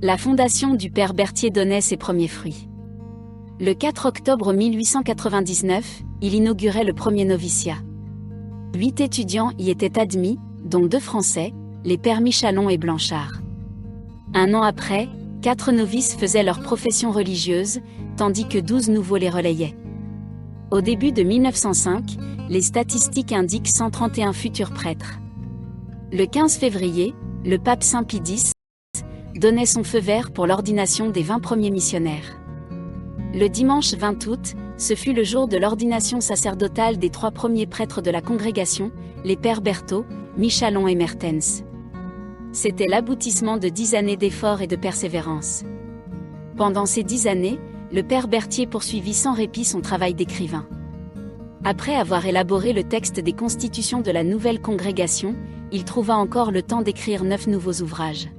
La fondation du Père Berthier donnait ses premiers fruits. Le 4 octobre 1899, il inaugurait le premier noviciat. 8 étudiants y étaient admis, dont 2 Français, les pères Michalon et Blanchard. Un an après, 4 novices faisaient leur profession religieuse, tandis que 12 nouveaux les relayaient. Au début de 1905, les statistiques indiquent 131 futurs prêtres. Le 15 février, le pape Saint Pie X donnait son feu vert pour l'ordination des 20 premiers missionnaires. Le dimanche 20 août, ce fut le jour de l'ordination sacerdotale des 3 premiers prêtres de la congrégation, les pères Berthaud, Michalon et Mertens. C'était l'aboutissement de 10 années d'efforts et de persévérance. Pendant ces 10 années, le père Berthier poursuivit sans répit son travail d'écrivain. Après avoir élaboré le texte des constitutions de la nouvelle congrégation, il trouva encore le temps d'écrire 9 nouveaux ouvrages.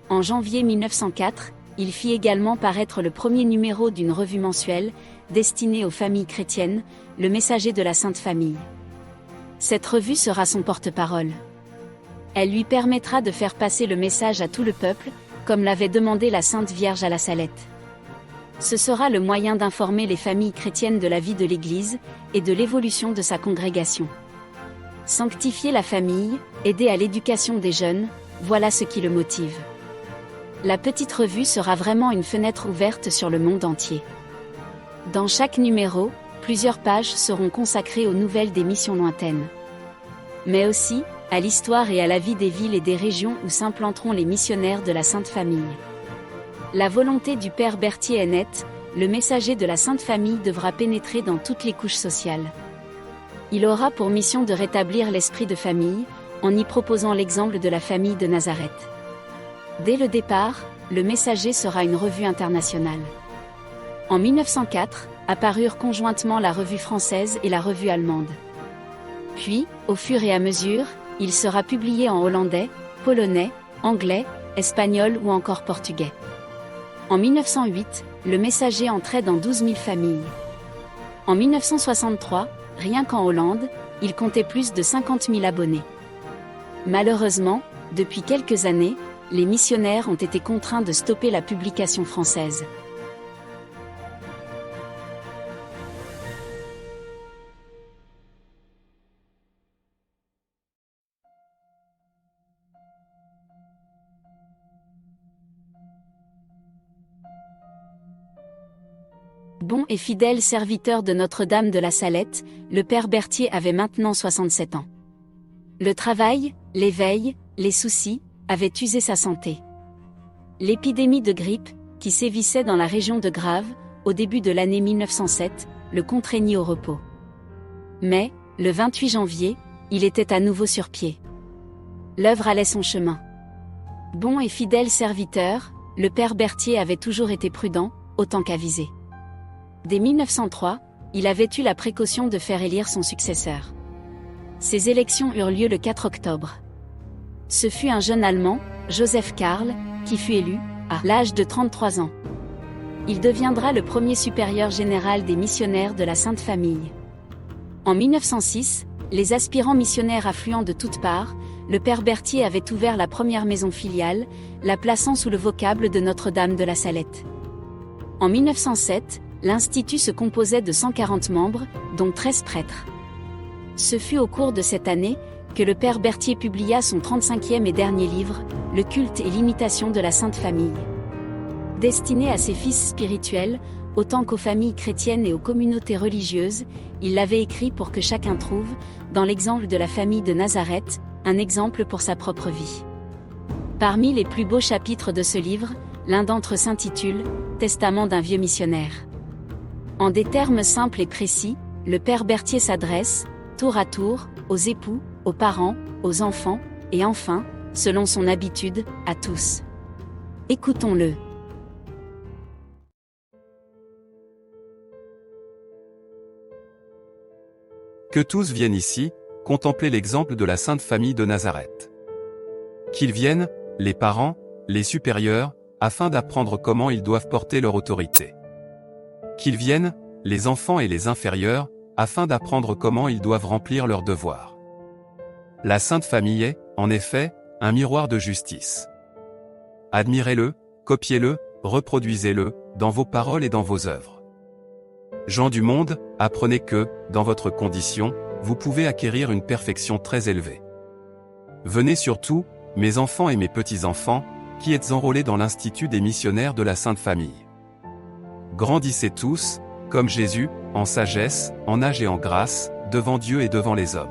En janvier 1904, il fit également paraître le premier numéro d'une revue mensuelle, destinée aux familles chrétiennes, Le Messager de la Sainte Famille. Cette revue sera son porte-parole. Elle lui permettra de faire passer le message à tout le peuple, comme l'avait demandé la Sainte Vierge à la Salette. Ce sera le moyen d'informer les familles chrétiennes de la vie de l'Église, et de l'évolution de sa congrégation. Sanctifier la famille, aider à l'éducation des jeunes, voilà ce qui le motive. La petite revue sera vraiment une fenêtre ouverte sur le monde entier. Dans chaque numéro, plusieurs pages seront consacrées aux nouvelles des missions lointaines. Mais aussi, à l'histoire et à la vie des villes et des régions où s'implanteront les missionnaires de la Sainte Famille. La volonté du Père Berthier est nette, le messager de la Sainte Famille devra pénétrer dans toutes les couches sociales. Il aura pour mission de rétablir l'esprit de famille, en y proposant l'exemple de la famille de Nazareth. Dès le départ, le Messager sera une revue internationale. En 1904, apparurent conjointement la revue française et la revue allemande. Puis, au fur et à mesure, il sera publié en hollandais, polonais, anglais, espagnol ou encore portugais. En 1908, le Messager entrait dans 12 000 familles. En 1963, rien qu'en Hollande, il comptait plus de 50 000 abonnés. Malheureusement, depuis quelques années, les missionnaires ont été contraints de stopper la publication française. Bon et fidèle serviteur de Notre-Dame de la Salette, le Père Berthier avait maintenant 67 ans. Le travail, l'éveil, les soucis, avaient usé sa santé. L'épidémie de grippe, qui sévissait dans la région de Grave, au début de l'année 1907, le contraignit au repos. Mais, le 28 janvier, il était à nouveau sur pied. L'œuvre allait son chemin. Bon et fidèle serviteur, le Père Berthier avait toujours été prudent, autant qu'avisé. Dès 1903, il avait eu la précaution de faire élire son successeur. Ces élections eurent lieu le 4 octobre. Ce fut un jeune Allemand, Joseph Karl, qui fut élu, à l'âge de 33 ans. Il deviendra le premier supérieur général des missionnaires de la Sainte Famille. En 1906, les aspirants missionnaires affluant de toutes parts, le Père Berthier avait ouvert la première maison filiale, la plaçant sous le vocable de Notre-Dame de la Salette. En 1907, l'Institut se composait de 140 membres, dont 13 prêtres. Ce fut au cours de cette année que le Père Berthier publia son 35e et dernier livre, Le culte et l'imitation de la Sainte Famille. Destiné à ses fils spirituels, autant qu'aux familles chrétiennes et aux communautés religieuses, il l'avait écrit pour que chacun trouve, dans l'exemple de la famille de Nazareth, un exemple pour sa propre vie. Parmi les plus beaux chapitres de ce livre, l'un d'entre eux s'intitule « Testament d'un vieux missionnaire ». En des termes simples et précis, le Père Berthier s'adresse, tour à tour, aux époux, aux parents, aux enfants, et enfin, selon son habitude, à tous. Écoutons-le. Que tous viennent ici, contempler l'exemple de la Sainte Famille de Nazareth. Qu'ils viennent, les parents, les supérieurs, afin d'apprendre comment ils doivent porter leur autorité. Qu'ils viennent, les enfants et les inférieurs, afin d'apprendre comment ils doivent remplir leurs devoirs. La Sainte Famille est, en effet, un miroir de justice. Admirez-le, copiez-le, reproduisez-le, dans vos paroles et dans vos œuvres. Gens du monde, apprenez que, dans votre condition, vous pouvez acquérir une perfection très élevée. Venez surtout, mes enfants et mes petits-enfants, qui êtes enrôlés dans l'Institut des missionnaires de la Sainte Famille. Grandissez tous, comme Jésus, en sagesse, en âge et en grâce, devant Dieu et devant les hommes.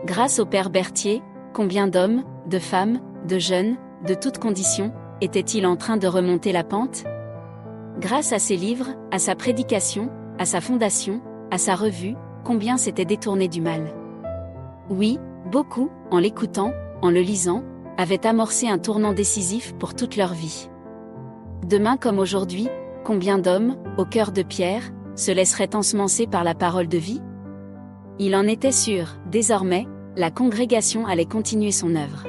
Grâce au Père Berthier, combien d'hommes, de femmes, de jeunes, de toutes conditions, étaient-ils en train de remonter la pente? Grâce à ses livres, à sa prédication, à sa fondation, à sa revue, combien s'étaient détournés du mal. Oui, beaucoup, en l'écoutant, en le lisant, avaient amorcé un tournant décisif pour toute leur vie. Demain comme aujourd'hui, combien d'hommes, au cœur de pierre, se laisseraient ensemencer par la parole de vie? Il en était sûr, désormais, la congrégation allait continuer son œuvre.